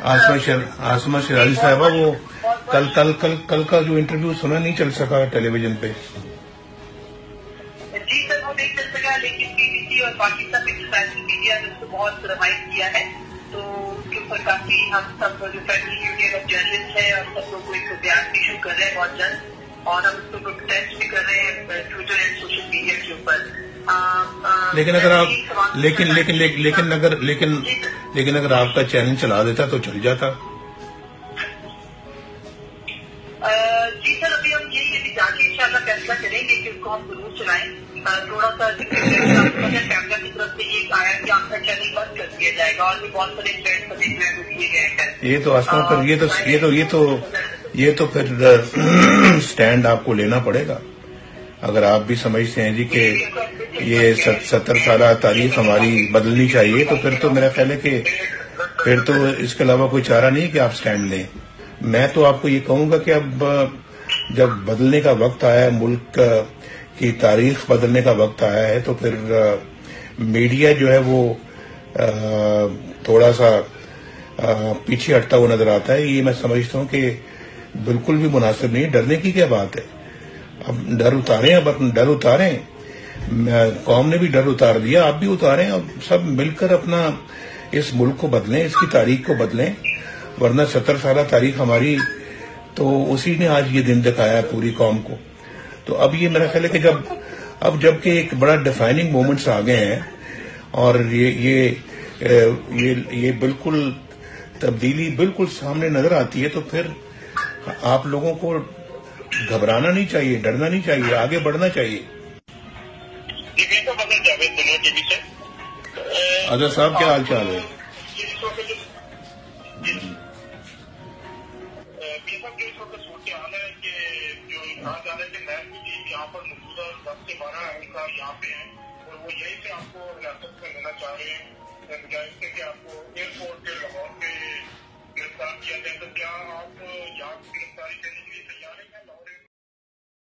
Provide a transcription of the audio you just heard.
आसमा शराजी साहबा वो कल का जो इंटरव्यू सुना नहीं चल सका टेलीविजन पे। जी सर वो नहीं चल सका, लेकिन बीबीसी और पाकिस्तान इंटरनेशनल मीडिया ने उसको बहुत रिवाइज किया है, तो उसके ऊपर काफी हम सब जो फेडरल यूनियन ऑफ जर्नलिस्ट है और सब लोग एक बयान इशू कर रहे हैं बहुत जल्द, और हम उसको प्रोटेस्ट भी कर रहे हैं ट्विटर एंड सोशल मीडिया के ऊपर। लेकिन अगर आप लेकिन अगर आपका चैनल चला देता तो चल जाता। जी सर अभी हम यही जाके इंशाल्लाह फैसला करेंगे कि उसको हम जरूर चलाएं। थोड़ा सा कैमरा की तरफ से ये आया कि आपका चैनल बंद कर दिया दिया जाएगा और भी बहुत सारे ट्रेंड सभी ट्रेंड दिए गए हैं। ये तो आसमान पर ये तो फिर स्टैंड आपको लेना पड़ेगा। अगर आप भी समझते हैं जी कि ये 70 साल तारीख हमारी बदलनी चाहिए, तो फिर तो मेरा ख्याल है कि फिर तो इसके अलावा कोई चारा नहीं कि आप स्टैंड लें। मैं तो आपको ये कहूंगा कि अब जब बदलने का वक्त आया है, मुल्क की तारीख बदलने का वक्त आया है, तो फिर मीडिया जो है वो थोड़ा सा पीछे हटता हुआ नजर आता है। ये मैं समझता हूँ कि बिल्कुल भी मुनासिब नहीं। डरने की क्या बात है? अब डर उतारें, अब अपना डर उतारें। कौम ने भी डर उतार दिया, आप भी उतारें। अब सब मिलकर अपना इस मुल्क को बदलें, इसकी तारीख को बदलें। वरना 70 साल तारीख हमारी, तो उसी ने आज ये दिन दिखाया है पूरी कौम को। तो अब ये मेरा ख्याल है कि जबकि एक बड़ा डिफाइनिंग मोमेंट्स आ गए हैं और ये बिल्कुल तब्दीली बिल्कुल सामने नजर आती है, तो फिर आप लोगों को घबराना नहीं चाहिए, डरना नहीं चाहिए, आगे बढ़ना चाहिए। अजहर साहब क्या हाल चाल है? कहा जा रहा है कि नैब की टीम यहाँ पर मौजूदा 10 से 12 एहलकार यहाँ पे हैं और वो यही से आपको हिरासत में लेना चाह रहे हैं, बजाय इसके कि आपको एयरपोर्ट